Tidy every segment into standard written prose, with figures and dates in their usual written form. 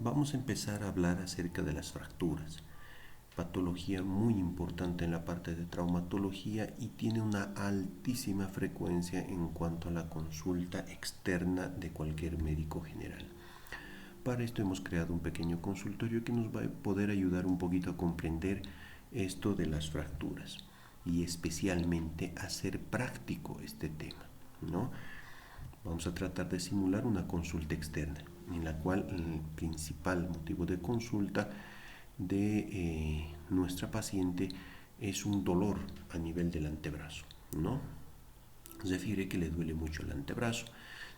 Vamos a empezar a hablar acerca de las fracturas, patología muy importante en la parte de traumatología y tiene una altísima frecuencia en cuanto a la consulta externa de cualquier médico general. Para esto hemos creado un pequeño consultorio que nos va a poder ayudar un poquito a comprender esto de las fracturas y especialmente a hacer práctico este tema, ¿no? Vamos a tratar de simular una consulta externa, en la cual el principal motivo de consulta de nuestra paciente es un dolor a nivel del antebrazo, ¿no? Se refiere que le duele mucho el antebrazo.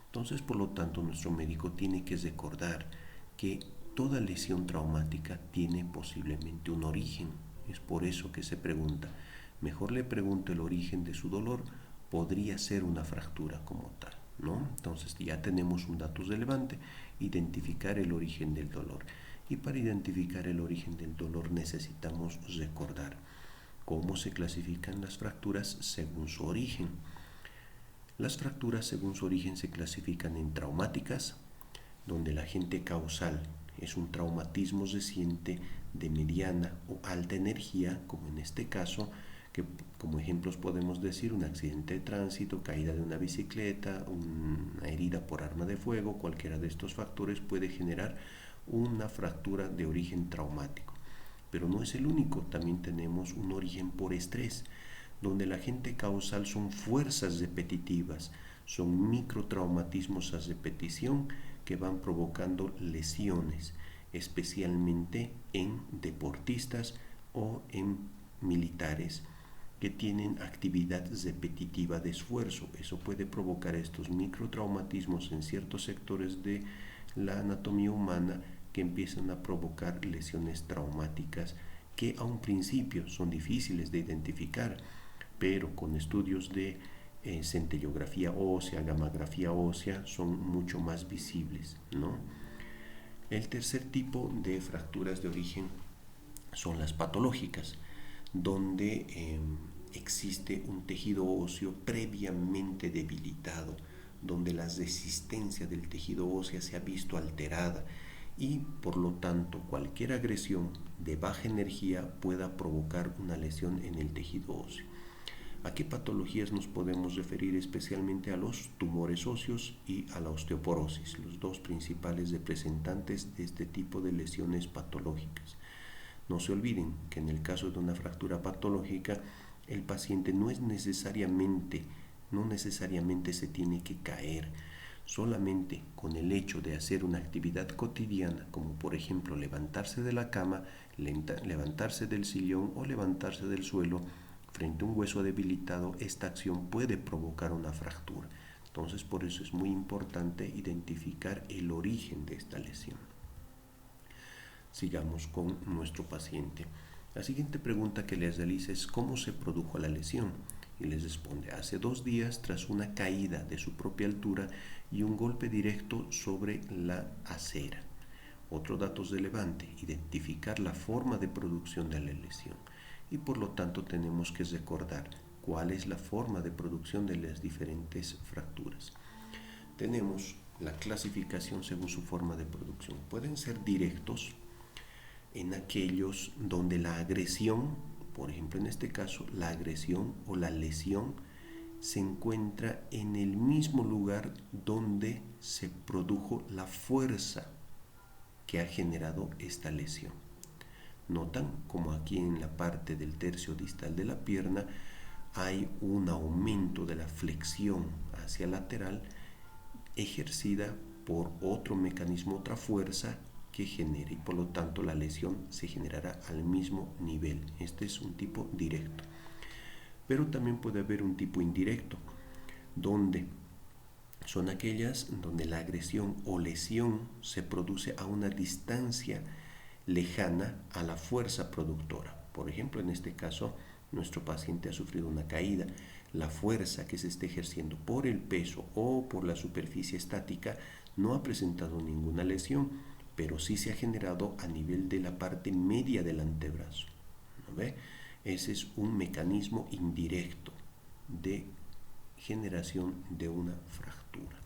Entonces, por lo tanto, nuestro médico tiene que recordar que toda lesión traumática tiene posiblemente un origen. Es por eso que se pregunta. Mejor le pregunto el origen de su dolor, podría ser una fractura como tal, ¿no? Entonces ya tenemos un dato relevante, identificar el origen del dolor. Y para identificar el origen del dolor necesitamos recordar cómo se clasifican las fracturas según su origen. Las fracturas según su origen se clasifican en traumáticas, donde el agente causal es un traumatismo reciente de mediana o alta energía, como en este caso, que como ejemplos podemos decir un accidente de tránsito, caída de una bicicleta, una herida por arma de fuego. Cualquiera de estos factores puede generar una fractura de origen traumático. Pero no es el único, también tenemos un origen por estrés, donde el agente causal son fuerzas repetitivas, son microtraumatismos a repetición que van provocando lesiones, especialmente en deportistas o en militares que tienen actividad repetitiva de esfuerzo. Eso puede provocar estos microtraumatismos en ciertos sectores de la anatomía humana que empiezan a provocar lesiones traumáticas que a un principio son difíciles de identificar, pero con estudios de centellografía ósea, gammagrafía ósea, son mucho más visibles, ¿no? El tercer tipo de fracturas de origen son las patológicas, donde existe un tejido óseo previamente debilitado, donde la resistencia del tejido óseo se ha visto alterada y por lo tanto cualquier agresión de baja energía pueda provocar una lesión en el tejido óseo. ¿A qué patologías nos podemos referir? Especialmente a los tumores óseos y a la osteoporosis, los dos principales representantes de este tipo de lesiones patológicas. No se olviden que en el caso de una fractura patológica, el paciente no necesariamente se tiene que caer. Solamente con el hecho de hacer una actividad cotidiana, como por ejemplo levantarse de la cama, levantarse del sillón o levantarse del suelo frente a un hueso debilitado, esta acción puede provocar una fractura. Entonces, por eso es muy importante identificar el origen de esta lesión. Sigamos con nuestro paciente. La siguiente pregunta que les realiza es ¿cómo se produjo la lesión? Y les responde, hace 2 días tras una caída de su propia altura y un golpe directo sobre la acera. Otro dato relevante, identificar la forma de producción de la lesión. Y por lo tanto tenemos que recordar cuál es la forma de producción de las diferentes fracturas. Tenemos la clasificación según su forma de producción. Pueden ser directos en aquellos donde la agresión, por ejemplo en este caso, la agresión o la lesión se encuentra en el mismo lugar donde se produjo la fuerza que ha generado esta lesión. Notan como aquí en la parte del tercio distal de la pierna hay un aumento de la flexión hacia lateral ejercida por otro mecanismo, otra fuerza que genere, y por lo tanto la lesión se generará al mismo nivel. Este es un tipo directo. Pero también puede haber un tipo indirecto, donde son aquellas donde la agresión o lesión se produce a una distancia lejana a la fuerza productora. Por ejemplo, en este caso, nuestro paciente ha sufrido una caída. La fuerza que se esté ejerciendo por el peso o por la superficie estática no ha presentado ninguna lesión, pero sí se ha generado a nivel de la parte media del antebrazo, ¿no ve? Ese es un mecanismo indirecto de generación de una fractura.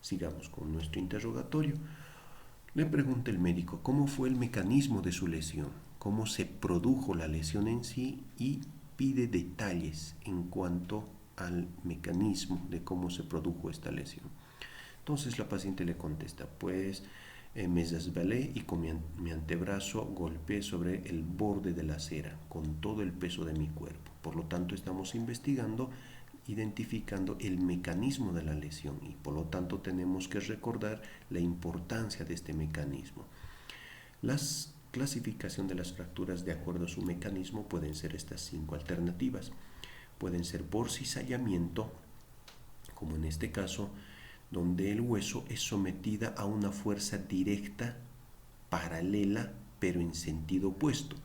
Sigamos con nuestro interrogatorio. Le pregunta el médico cómo fue el mecanismo de su lesión, cómo se produjo la lesión en sí y pide detalles en cuanto al mecanismo de cómo se produjo esta lesión. Entonces la paciente le contesta, pues me resbalé y con mi antebrazo golpeé sobre el borde de la acera con todo el peso de mi cuerpo. Por lo tanto, estamos investigando, identificando el mecanismo de la lesión y por lo tanto tenemos que recordar la importancia de este mecanismo. Las clasificación de las fracturas de acuerdo a su mecanismo pueden ser estas 5 alternativas. Pueden ser por cizallamiento, como en este caso, donde el hueso es sometida a una fuerza directa paralela pero en sentido opuesto.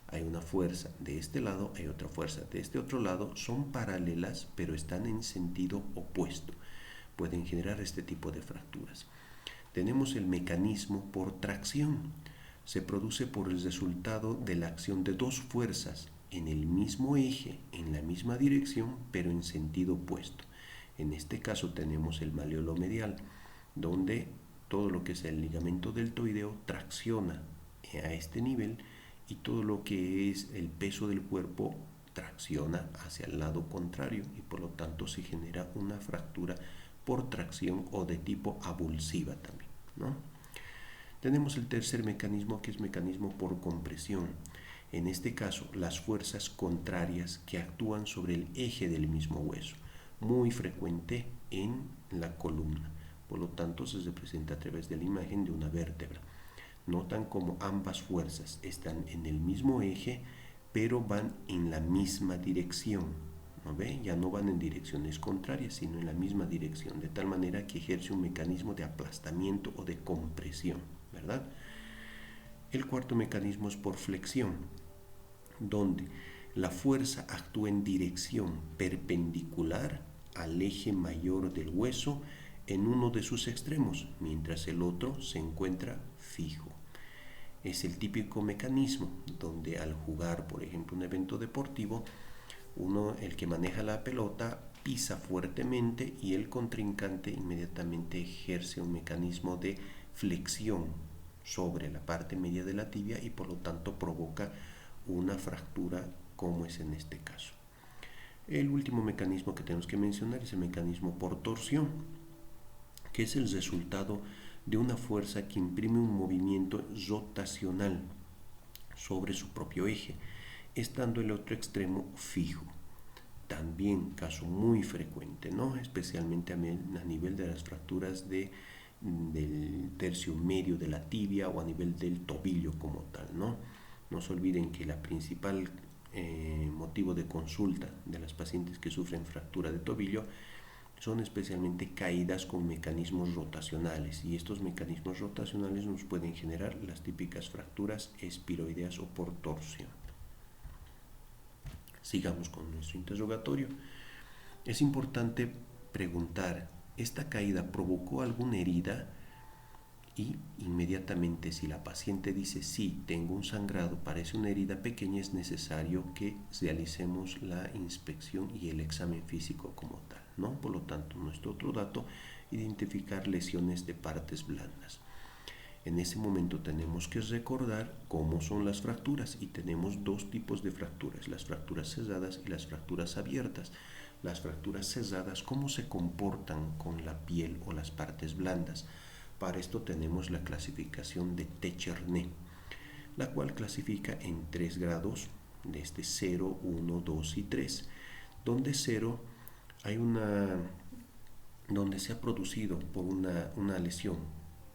Hay una fuerza de este lado, hay otra fuerza de este otro lado, son paralelas pero están en sentido opuesto. Pueden generar este tipo de fracturas. Tenemos el mecanismo por tracción. Se produce por el resultado de la acción de dos fuerzas en el mismo eje, en la misma dirección, pero en sentido opuesto. En este caso tenemos el maleolo medial, donde todo lo que es el ligamento deltoideo tracciona a este nivel y todo lo que es el peso del cuerpo tracciona hacia el lado contrario y por lo tanto se genera una fractura por tracción o de tipo avulsiva también, ¿no? Tenemos el tercer mecanismo, que es mecanismo por compresión. En este caso, las fuerzas contrarias que actúan sobre el eje del mismo hueso, muy frecuente en la columna. Por lo tanto, se representa a través de la imagen de una vértebra. Notan como ambas fuerzas están en el mismo eje, pero van en la misma dirección. ¿No ve? Ya no van en direcciones contrarias, sino en la misma dirección, de tal manera que ejerce un mecanismo de aplastamiento o de compresión, ¿verdad? El cuarto mecanismo es por flexión, donde la fuerza actúa en dirección perpendicular al eje mayor del hueso en uno de sus extremos, mientras el otro se encuentra fijo. Es el típico mecanismo donde al jugar, por ejemplo, un evento deportivo, el que maneja la pelota pisa fuertemente y el contrincante inmediatamente ejerce un mecanismo de flexión sobre la parte media de la tibia y por lo tanto provoca una fractura como es en este caso. El último mecanismo que tenemos que mencionar es el mecanismo por torsión, que es el resultado de una fuerza que imprime un movimiento rotacional sobre su propio eje, estando el otro extremo fijo. También caso muy frecuente, ¿no? Especialmente a nivel de las fracturas del tercio medio de la tibia o a nivel del tobillo como tal, ¿no? No se olviden que la principal motivo de consulta de las pacientes que sufren fractura de tobillo son especialmente caídas con mecanismos rotacionales y estos mecanismos rotacionales nos pueden generar las típicas fracturas espiroideas o por torsión. Sigamos con nuestro interrogatorio. Es importante preguntar, ¿esta caída provocó alguna herida? Y inmediatamente si la paciente dice sí, tengo un sangrado, parece una herida pequeña, es necesario que realicemos la inspección y el examen físico como tal, ¿no? Por lo tanto, nuestro otro dato, identificar lesiones de partes blandas. En ese momento tenemos que recordar cómo son las fracturas y tenemos dos tipos de fracturas, las fracturas cerradas y las fracturas abiertas. Las fracturas cerradas, ¿cómo se comportan con la piel o las partes blandas? Para esto tenemos la clasificación de Techerneux, la cual clasifica en 3 grados, desde 0, 1, 2 y 3, donde 0 hay donde se ha producido por una lesión,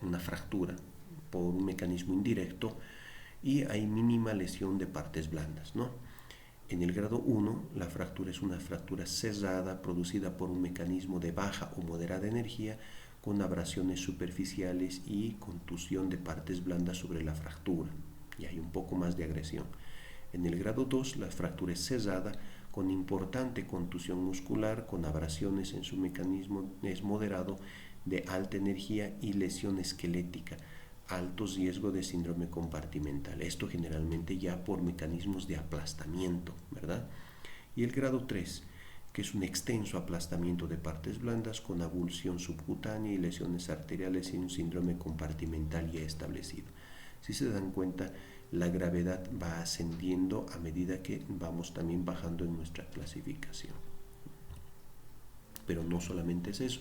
una fractura, por un mecanismo indirecto y hay mínima lesión de partes blandas, ¿no? En el grado 1, la fractura es una fractura cerrada producida por un mecanismo de baja o moderada energía con abrasiones superficiales y contusión de partes blandas sobre la fractura, y hay un poco más de agresión. En el grado 2, la fractura es cerrada con importante contusión muscular, con abrasiones en su mecanismo es moderado de alta energía y lesión esquelética, alto riesgo de síndrome compartimental. Esto generalmente ya por mecanismos de aplastamiento, ¿verdad? Y el grado 3, que es un extenso aplastamiento de partes blandas con avulsión subcutánea y lesiones arteriales y un síndrome compartimental ya establecido. Si se dan cuenta, la gravedad va ascendiendo a medida que vamos también bajando en nuestra clasificación. Pero no solamente es eso,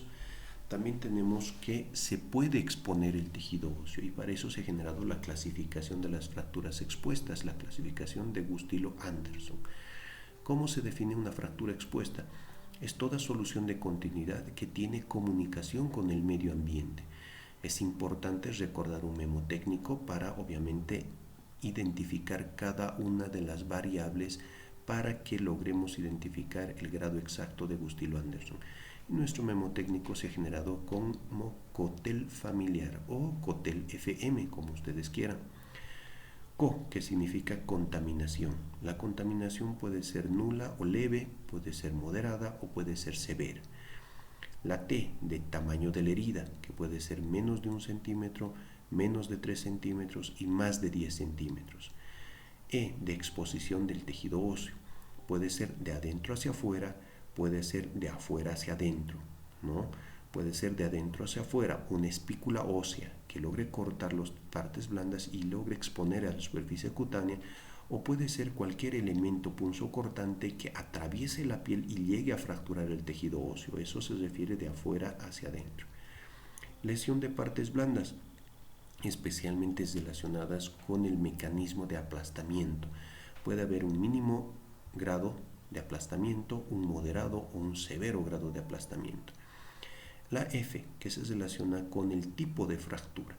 también tenemos que se puede exponer el tejido óseo y para eso se ha generado la clasificación de las fracturas expuestas, la clasificación de Gustilo-Anderson. ¿Cómo se define una fractura expuesta? Es toda solución de continuidad que tiene comunicación con el medio ambiente. Es importante recordar un mnemotécnico para, obviamente, identificar cada una de las variables para que logremos identificar el grado exacto de Gustilo-Anderson. Nuestro mnemotécnico se ha generado como COTEL familiar o COTEL FM, como ustedes quieran. CO, que significa contaminación. La contaminación puede ser nula o leve, puede ser moderada o puede ser severa. La T, de tamaño de la herida, que puede ser menos de 1 centímetro, menos de 3 centímetros y más de 10 centímetros. E, de exposición del tejido óseo. Puede ser de adentro hacia afuera, puede ser de afuera hacia adentro, ¿no? Puede ser de adentro hacia afuera, una espícula ósea que logre cortar las partes blandas y logre exponer a la superficie cutánea, o puede ser cualquier elemento punzocortante que atraviese la piel y llegue a fracturar el tejido óseo. Eso se refiere de afuera hacia adentro. Lesión de partes blandas, especialmente relacionadas con el mecanismo de aplastamiento. Puede haber un mínimo grado de aplastamiento, un moderado o un severo grado de aplastamiento. La F, que se relaciona con el tipo de fractura,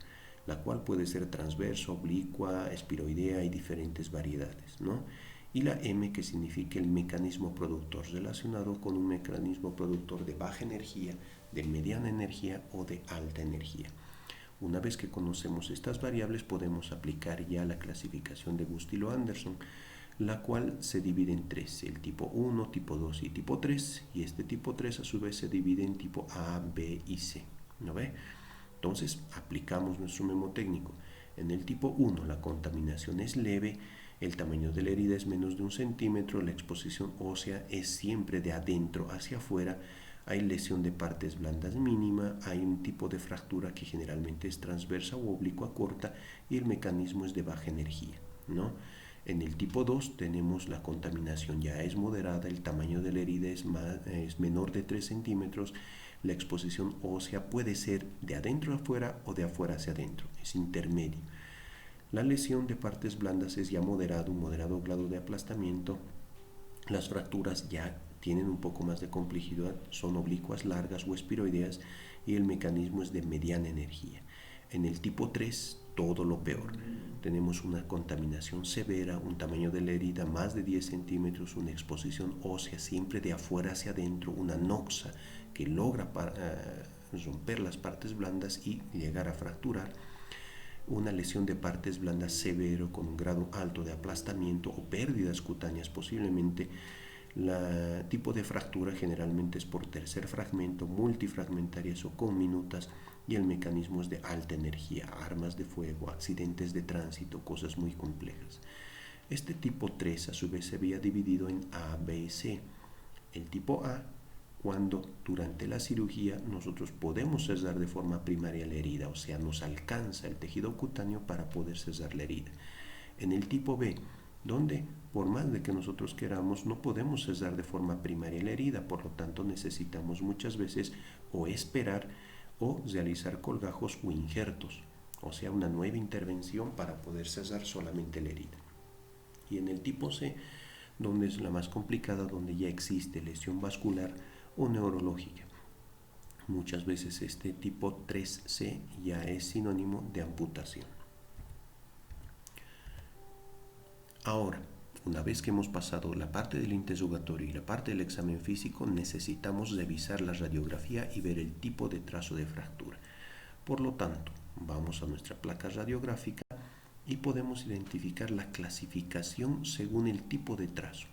la cual puede ser transversa, oblicua, espiroidea y diferentes variedades, ¿no? Y la M, que significa el mecanismo productor, relacionado con un mecanismo productor de baja energía, de mediana energía o de alta energía. Una vez que conocemos estas variables, podemos aplicar ya la clasificación de Gustilo-Anderson, la cual se divide en tres, el tipo 1, tipo 2 y tipo 3, y este tipo 3 a su vez se divide en tipo A, B y C, ¿no ve? Entonces aplicamos nuestro mnemotécnico. En el tipo 1 la contaminación es leve, el tamaño de la herida es menos de 1 centímetro, la exposición ósea es siempre de adentro hacia afuera, hay lesión de partes blandas mínima, hay un tipo de fractura que generalmente es transversa o oblicua corta y el mecanismo es de baja energía, ¿no? En el tipo 2 tenemos la contaminación ya es moderada, el tamaño de la herida es menor de 3 centímetros, la exposición ósea puede ser de adentro a afuera o de afuera hacia adentro, es intermedio. La lesión de partes blandas es ya moderado, un moderado grado de aplastamiento. Las fracturas ya tienen un poco más de complejidad, son oblicuas, largas o espiroideas y el mecanismo es de mediana energía. En el tipo 3, todo lo peor. Tenemos una contaminación severa, un tamaño de la herida más de 10 centímetros, una exposición ósea siempre de afuera hacia adentro, una noxa que logra romper las partes blandas y llegar a fracturar, una lesión de partes blandas severo con un grado alto de aplastamiento o pérdidas cutáneas posiblemente. El tipo de fractura generalmente es por tercer fragmento, multifragmentarias o conminutas, y el mecanismo es de alta energía, armas de fuego, accidentes de tránsito, cosas muy complejas. Este tipo 3 a su vez se había dividido en A, B y C. El tipo A, cuando durante la cirugía nosotros podemos cesar de forma primaria la herida, o sea, nos alcanza el tejido cutáneo para poder cesar la herida. En el tipo B, donde por más de que nosotros queramos no podemos cesar de forma primaria la herida, por lo tanto necesitamos muchas veces o esperar o realizar colgajos o injertos, o sea, una nueva intervención para poder cesar solamente la herida. Y en el tipo C, donde es la más complicada, donde ya existe lesión vascular o neurológica. Muchas veces este tipo 3C ya es sinónimo de amputación. Ahora, una vez que hemos pasado la parte del interrogatorio y la parte del examen físico, necesitamos revisar la radiografía y ver el tipo de trazo de fractura. Por lo tanto, vamos a nuestra placa radiográfica y podemos identificar la clasificación según el tipo de trazo.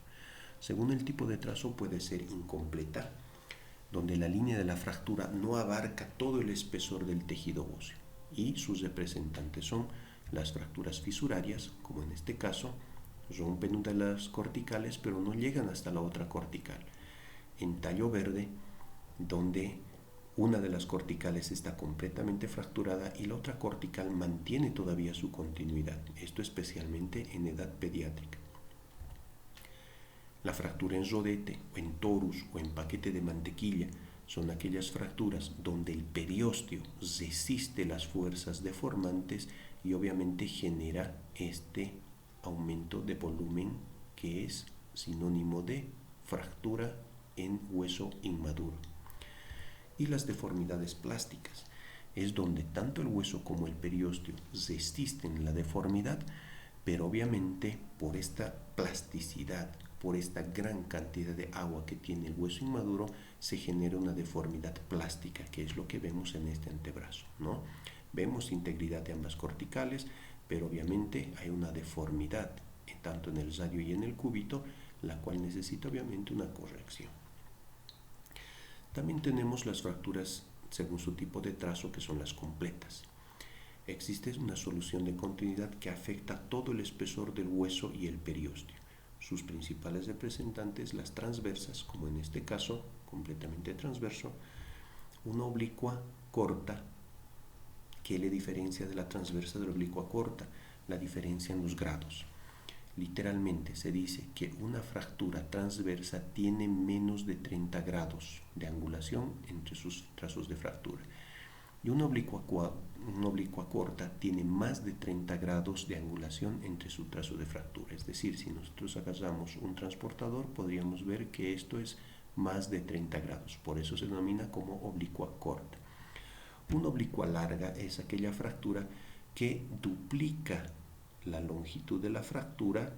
Según el tipo de trazo puede ser incompleta, donde la línea de la fractura no abarca todo el espesor del tejido óseo, y sus representantes son las fracturas fisurarias, como en este caso, rompen una de las corticales pero no llegan hasta la otra cortical. en tallo verde, donde una de las corticales está completamente fracturada y la otra cortical mantiene todavía su continuidad. Esto especialmente en edad pediátrica. La fractura en rodete, o en torus, o en paquete de mantequilla son aquellas fracturas donde el periósteo resiste las fuerzas deformantes y obviamente genera este aumento de volumen que es sinónimo de fractura en hueso inmaduro. Y las deformidades plásticas es donde tanto el hueso como el periósteo resisten la deformidad, pero obviamente por esta plasticidad, por esta gran cantidad de agua que tiene el hueso inmaduro, se genera una deformidad plástica, que es lo que vemos en este antebrazo, ¿no? Vemos integridad de ambas corticales, pero obviamente hay una deformidad, tanto en el radio y en el cúbito, la cual necesita obviamente una corrección. También tenemos las fracturas según su tipo de trazo, que son las completas. Existe una solución de continuidad que afecta todo el espesor del hueso y el periósteo. Sus principales representantes, las transversas, como en este caso, completamente transverso, una oblicua corta. ¿Qué le diferencia de la transversa de la oblicua corta? La diferencia en los grados. Literalmente se dice que una fractura transversa tiene menos de 30 grados de angulación entre sus trazos de fractura. Y una oblicua corta tiene más de 30 grados de angulación entre su trazo de fractura. Es decir, si nosotros agarramos un transportador, podríamos ver que esto es más de 30 grados. Por eso se denomina como oblicua corta. Una oblicua larga es aquella fractura que duplica la longitud de la fractura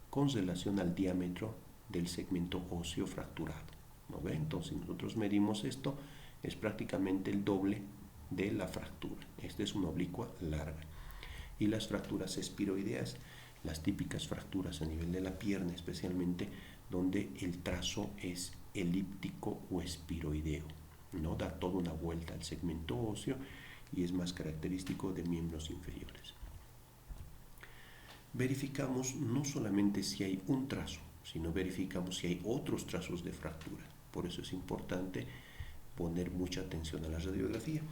con relación al diámetro del segmento óseo fracturado, ¿no ve? Entonces, si nosotros medimos esto, es prácticamente el doble de la fractura. Esta es una oblicua larga. Y las fracturas espiroideas, las típicas fracturas a nivel de la pierna, especialmente donde el trazo es elíptico o espiroideo, ¿no? Da toda una vuelta al segmento óseo y es más característico de miembros inferiores. Verificamos no solamente si hay un trazo, sino verificamos si hay otros trazos de fractura. Por eso es importante poner mucha atención a la radiografía.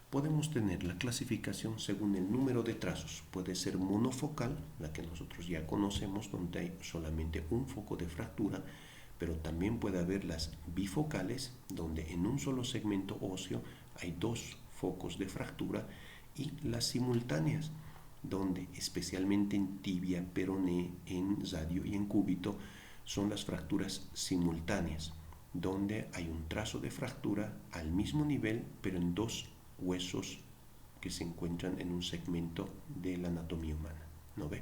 Podemos tener la clasificación según el número de trazos. Puede ser monofocal, la que nosotros ya conocemos, donde hay solamente un foco de fractura, pero también puede haber las bifocales, donde en un solo segmento óseo hay dos focos de fractura, y las simultáneas, donde especialmente en tibia, peroné, en radio y en cúbito son las fracturas simultáneas, donde hay un trazo de fractura al mismo nivel, pero en dos huesos que se encuentran en un segmento de la anatomía humana, ¿no ve?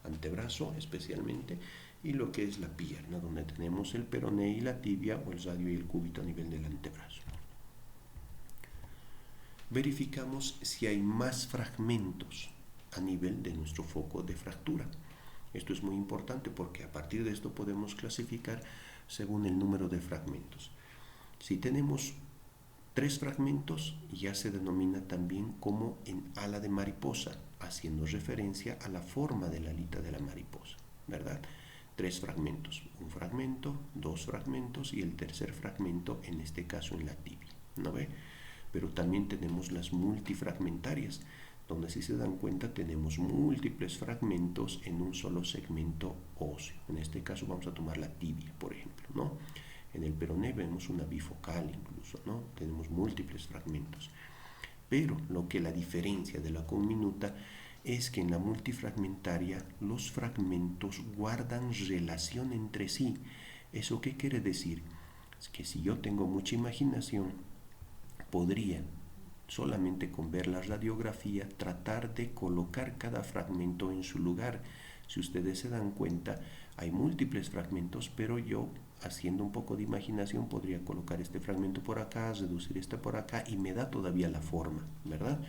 Antebrazo especialmente, y lo que es la pierna, donde tenemos el peroné y la tibia, o el radio y el cúbito a nivel del antebrazo. Verificamos si hay más fragmentos a nivel de nuestro foco de fractura. Esto es muy importante porque a partir de esto podemos clasificar según el número de fragmentos. Si tenemos 3 fragmentos, ya se denomina también como en ala de mariposa, haciendo referencia a la forma de la alita de la mariposa, ¿verdad? 3 fragmentos, un fragmento, 2 fragmentos y el tercer fragmento, en este caso en la tibia, ¿no ve? Pero también tenemos las multifragmentarias, donde, si se dan cuenta, tenemos múltiples fragmentos en un solo segmento óseo. En este caso vamos a tomar la tibia, por ejemplo, ¿no? En el peroné vemos una bifocal incluso, ¿no? Tenemos múltiples fragmentos. Pero lo que la diferencia de la conminuta es que en la multifragmentaria los fragmentos guardan relación entre sí. ¿Eso qué quiere decir? Es que si yo tengo mucha imaginación, podría, solamente con ver la radiografía, tratar de colocar cada fragmento en su lugar. Si ustedes se dan cuenta, hay múltiples fragmentos, pero yo, haciendo un poco de imaginación, podría colocar este fragmento por acá, reducir este por acá, y me da todavía la forma, ¿verdad?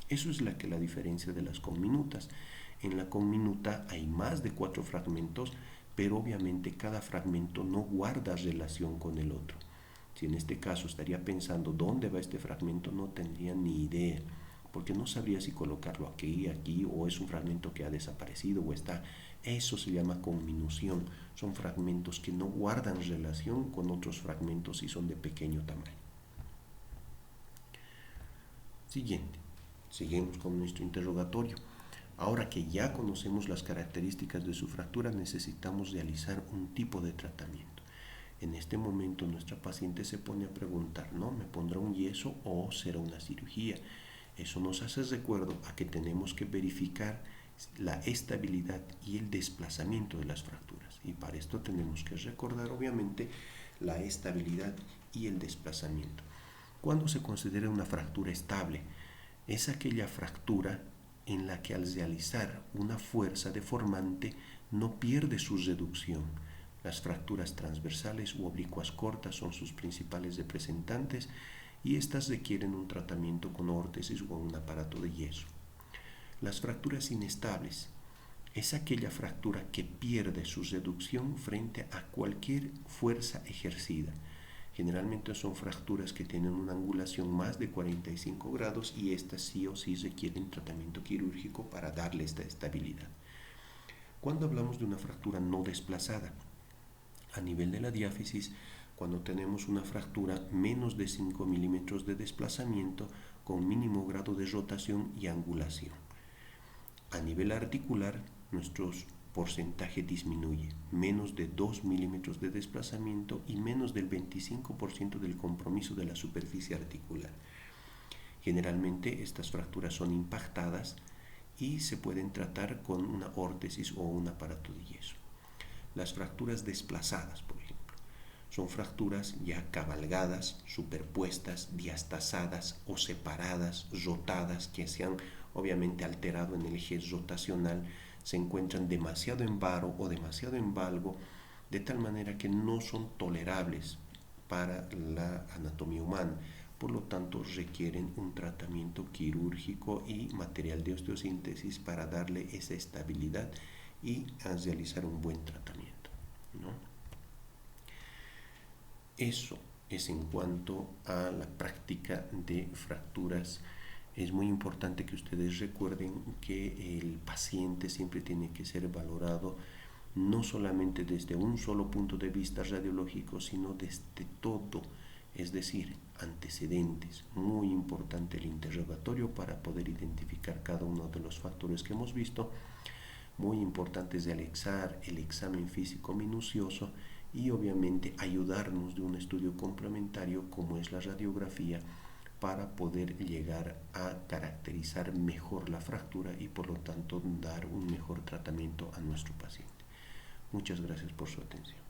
Eso es la diferencia de las conminutas. En la conminuta hay más de 4 fragmentos, pero obviamente cada fragmento no guarda relación con el otro. Si en este caso estaría pensando dónde va este fragmento, no tendría ni idea. porque no sabría si colocarlo aquí, o es un fragmento que ha desaparecido o está. Eso se llama conminución. Son fragmentos que no guardan relación con otros fragmentos y son de pequeño tamaño. Siguiente. Seguimos con nuestro interrogatorio. Ahora que ya conocemos las características de su fractura, necesitamos realizar un tipo de tratamiento. En este momento nuestra paciente se pone a preguntar, ¿no? ¿Me pondrá un yeso o será una cirugía? Eso nos hace recuerdo a que tenemos que verificar la estabilidad y el desplazamiento de las fracturas. Y para esto tenemos que recordar, obviamente, la estabilidad y el desplazamiento. ¿Cuándo se considera una fractura estable? Es aquella fractura en la que al realizar una fuerza deformante no pierde su reducción. Las fracturas transversales u oblicuas cortas son sus principales representantes y estas requieren un tratamiento con órtesis o un aparato de yeso. Las fracturas inestables es aquella fractura que pierde su reducción frente a cualquier fuerza ejercida. Generalmente son fracturas que tienen una angulación más de 45 grados y estas sí o sí requieren tratamiento quirúrgico para darle esta estabilidad. Cuando hablamos de una fractura no desplazada, a nivel de la diáfisis, cuando tenemos una fractura menos de 5 milímetros de desplazamiento con mínimo grado de rotación y angulación. A nivel articular, nuestro porcentaje disminuye, menos de 2 milímetros de desplazamiento y menos del 25% del compromiso de la superficie articular. Generalmente estas fracturas son impactadas y se pueden tratar con una órtesis o un aparato de yeso. Las fracturas desplazadas, por ejemplo, son fracturas ya cabalgadas, superpuestas, diastasadas o separadas, rotadas, que se han obviamente alterado en el eje rotacional, se encuentran demasiado en varo o demasiado en valgo, de tal manera que no son tolerables para la anatomía humana. Por lo tanto, requieren un tratamiento quirúrgico y material de osteosíntesis para darle esa estabilidad y realizar un buen tratamiento, ¿no? Eso es en cuanto a la práctica de fracturas. Es muy importante que ustedes recuerden que el paciente siempre tiene que ser valorado no solamente desde un solo punto de vista radiológico, sino desde todo, es decir, antecedentes. Muy importante el interrogatorio para poder identificar cada uno de los factores que hemos visto. Muy importante es realizar el examen físico minucioso y obviamente ayudarnos de un estudio complementario como es la radiografía para poder llegar a caracterizar mejor la fractura y por lo tanto dar un mejor tratamiento a nuestro paciente. Muchas gracias por su atención.